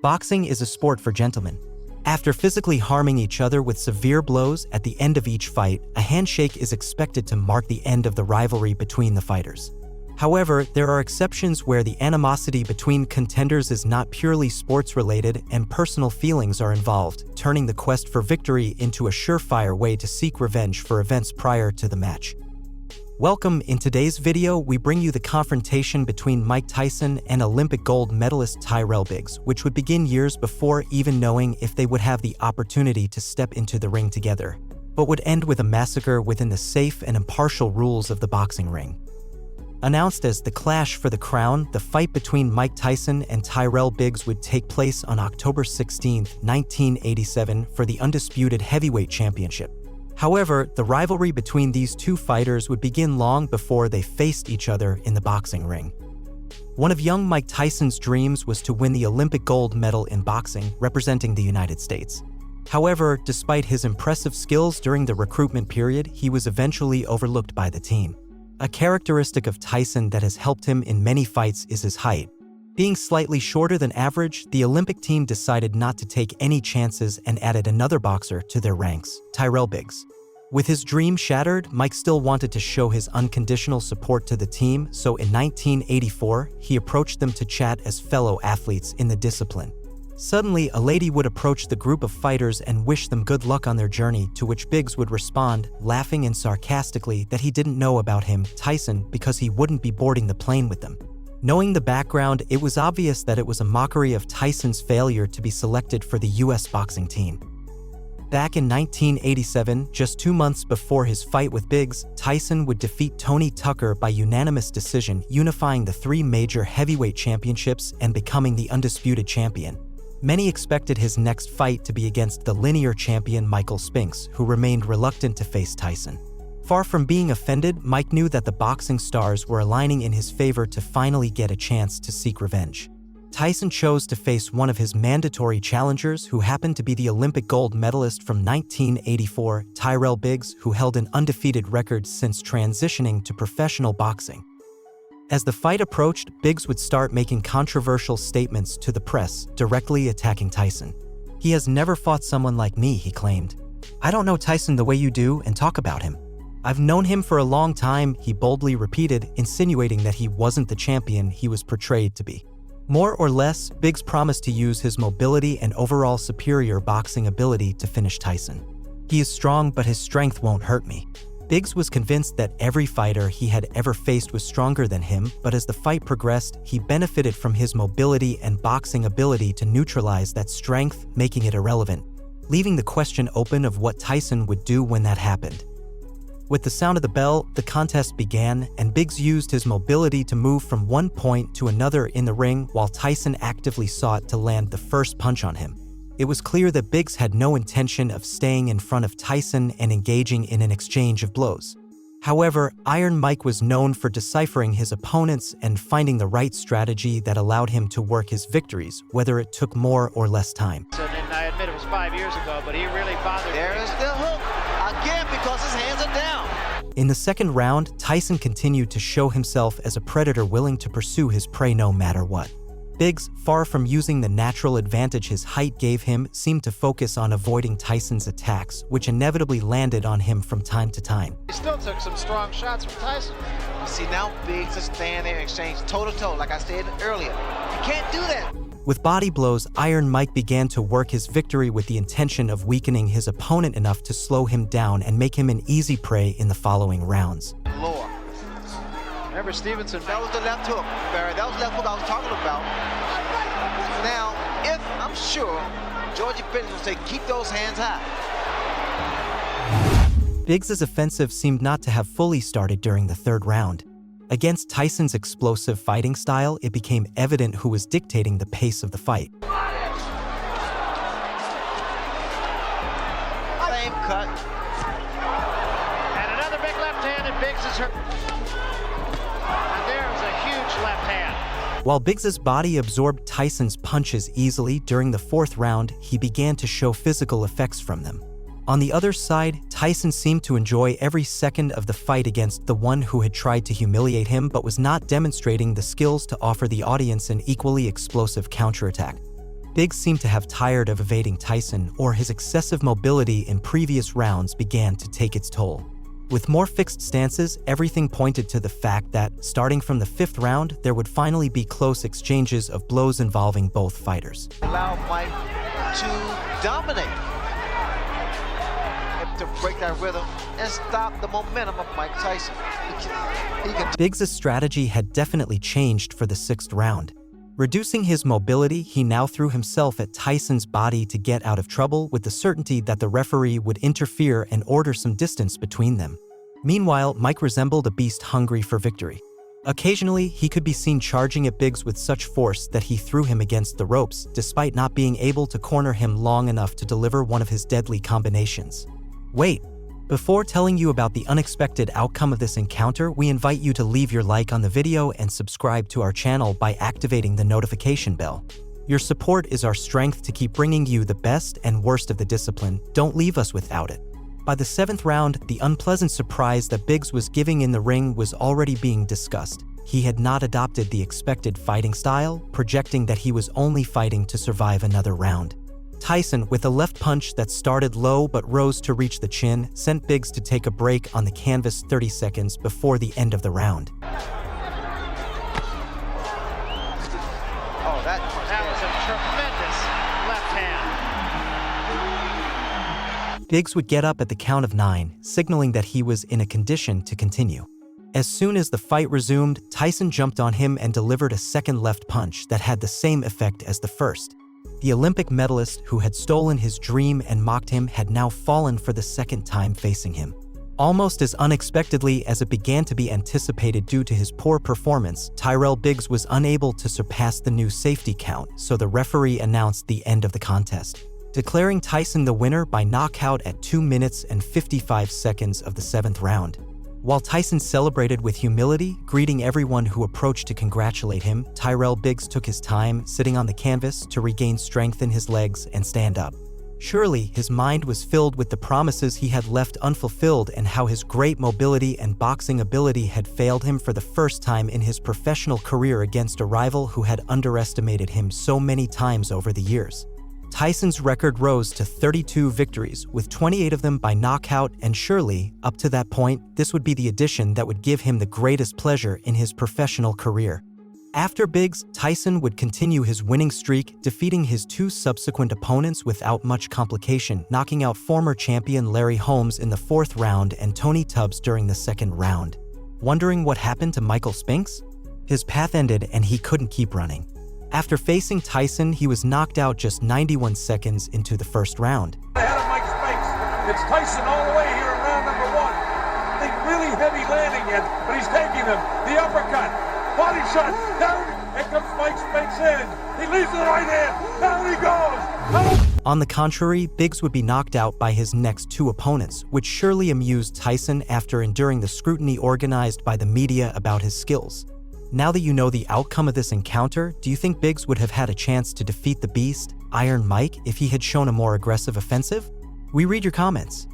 Boxing is a sport for gentlemen. After physically harming each other with severe blows at the end of each fight, a handshake is expected to mark the end of the rivalry between the fighters. However, there are exceptions where the animosity between contenders is not purely sports-related and personal feelings are involved, turning the quest for victory into a surefire way to seek revenge for events prior to the match. Welcome. In today's video, we bring you the confrontation between Mike Tyson and Olympic gold medalist Tyrell Biggs, which would begin years before even knowing if they would have the opportunity to step into the ring together, but would end with a massacre within the safe and impartial rules of the boxing ring. Announced as the Clash for the Crown, the fight between Mike Tyson and Tyrell Biggs would take place on October 16, 1987 for the undisputed heavyweight championship. However, the rivalry between these two fighters would begin long before they faced each other in the boxing ring. One of young Mike Tyson's dreams was to win the Olympic gold medal in boxing, representing the United States. However, despite his impressive skills during the recruitment period, he was eventually overlooked by the team. A characteristic of Tyson that has helped him in many fights is his height. Being slightly shorter than average, the Olympic team decided not to take any chances and added another boxer to their ranks, Tyrell Biggs. With his dream shattered, Mike still wanted to show his unconditional support to the team, so in 1984, he approached them to chat as fellow athletes in the discipline. Suddenly, a lady would approach the group of fighters and wish them good luck on their journey, to which Biggs would respond, laughing and sarcastically, that he didn't know about him, Tyson, because he wouldn't be boarding the plane with them. Knowing the background, it was obvious that it was a mockery of Tyson's failure to be selected for the U.S. boxing team. Back in 1987, just 2 months before his fight with Biggs, Tyson would defeat Tony Tucker by unanimous decision, unifying the 3 major heavyweight championships and becoming the undisputed champion. Many expected his next fight to be against the linear champion Michael Spinks, who remained reluctant to face Tyson. Far from being offended, Mike knew that the boxing stars were aligning in his favor to finally get a chance to seek revenge. Tyson chose to face one of his mandatory challengers, who happened to be the Olympic gold medalist from 1984, Tyrell Biggs, who held an undefeated record since transitioning to professional boxing. As the fight approached, Biggs would start making controversial statements to the press, directly attacking Tyson. "He has never fought someone like me," he claimed. "I don't know Tyson the way you do, and talk about him. I've known him for a long time," he boldly repeated, insinuating that he wasn't the champion he was portrayed to be. More or less, Biggs promised to use his mobility and overall superior boxing ability to finish Tyson. "He is strong, but his strength won't hurt me." Biggs was convinced that every fighter he had ever faced was stronger than him, but as the fight progressed, he benefited from his mobility and boxing ability to neutralize that strength, making it irrelevant, leaving the question open of what Tyson would do when that happened. With the sound of the bell, the contest began, and Biggs used his mobility to move from one point to another in the ring while Tyson actively sought to land the first punch on him. It was clear that Biggs had no intention of staying in front of Tyson and engaging in an exchange of blows. However, Iron Mike was known for deciphering his opponents and finding the right strategy that allowed him to work his victories, whether it took more or less time. And I admit it was 5 years ago, but he really bothered me. There is the hook, again, because his hands are down. In the second round, Tyson continued to show himself as a predator willing to pursue his prey no matter what. Biggs, far from using the natural advantage his height gave him, seemed to focus on avoiding Tyson's attacks, which inevitably landed on him from time to time. He still took some strong shots from Tyson. You see, now Biggs is standing there and exchange toe-to-toe, like I said earlier. You can't do that. With body blows, Iron Mike began to work his victory with the intention of weakening his opponent enough to slow him down and make him an easy prey in the following rounds. Lower. Remember Stevenson? That was the left hook, Barry. That was the left hook I was talking about. Now, if I'm sure Georgie Biggs will say, keep those hands high. Biggs' offensive seemed not to have fully started during the third round. Against Tyson's explosive fighting style, it became evident who was dictating the pace of the fight. Same cut. And another big left hand, and Biggs is hurt. And there's a huge left hand. While Biggs' body absorbed Tyson's punches easily, during the fourth round, he began to show physical effects from them. On the other side, Tyson seemed to enjoy every second of the fight against the one who had tried to humiliate him but was not demonstrating the skills to offer the audience an equally explosive counterattack. Biggs seemed to have tired of evading Tyson, or his excessive mobility in previous rounds began to take its toll. With more fixed stances, everything pointed to the fact that, starting from the 5th round, there would finally be close exchanges of blows involving both fighters. Allow Mike to dominate, to break that rhythm and stop the momentum of Mike Tyson. Biggs' strategy had definitely changed for the 6th round. Reducing his mobility, he now threw himself at Tyson's body to get out of trouble, with the certainty that the referee would interfere and order some distance between them. Meanwhile, Mike resembled a beast hungry for victory. Occasionally, he could be seen charging at Biggs with such force that he threw him against the ropes, despite not being able to corner him long enough to deliver one of his deadly combinations. Wait! Before telling you about the unexpected outcome of this encounter, we invite you to leave your like on the video and subscribe to our channel by activating the notification bell. Your support is our strength to keep bringing you the best and worst of the discipline. Don't leave us without it. By the 7th round, the unpleasant surprise that Biggs was giving in the ring was already being discussed. He had not adopted the expected fighting style, projecting that he was only fighting to survive another round. Tyson, with a left punch that started low but rose to reach the chin, sent Biggs to take a break on the canvas 30 seconds before the end of the round. Oh, that was a tremendous left hand. Biggs would get up at the count of 9, signaling that he was in a condition to continue. As soon as the fight resumed, Tyson jumped on him and delivered a second left punch that had the same effect as the first. The Olympic medalist who had stolen his dream and mocked him had now fallen for the 2nd time facing him. Almost as unexpectedly as it began to be anticipated due to his poor performance, Tyrell Biggs was unable to surpass the new safety count, so the referee announced the end of the contest, declaring Tyson the winner by knockout at 2 minutes and 55 seconds of the 7th round. While Tyson celebrated with humility, greeting everyone who approached to congratulate him, Tyrell Biggs took his time, sitting on the canvas to regain strength in his legs and stand up. Surely, his mind was filled with the promises he had left unfulfilled and how his great mobility and boxing ability had failed him for the first time in his professional career against a rival who had underestimated him so many times over the years. Tyson's record rose to 32 victories, with 28 of them by knockout, and surely, up to that point, this would be the addition that would give him the greatest pleasure in his professional career. After Biggs, Tyson would continue his winning streak, defeating his 2 subsequent opponents without much complication, knocking out former champion Larry Holmes in the 4th round and Tony Tubbs during the 2nd round. Wondering what happened to Michael Spinks? His path ended and he couldn't keep running. After facing Tyson, he was knocked out just 91 seconds into the 1st round. Ahead of Mike Spinks. It's Tyson all the way here in round number 1. I think really heavy landing yet, but he's taking him. The uppercut, body shot, down. Here comes Mike Spinks in. He leaves the right hand. Down he goes. On the contrary, Biggs would be knocked out by his next 2 opponents, which surely amused Tyson after enduring the scrutiny organized by the media about his skills. Now that you know the outcome of this encounter, do you think Biggs would have had a chance to defeat the Beast, Iron Mike, if he had shown a more aggressive offensive? We read your comments.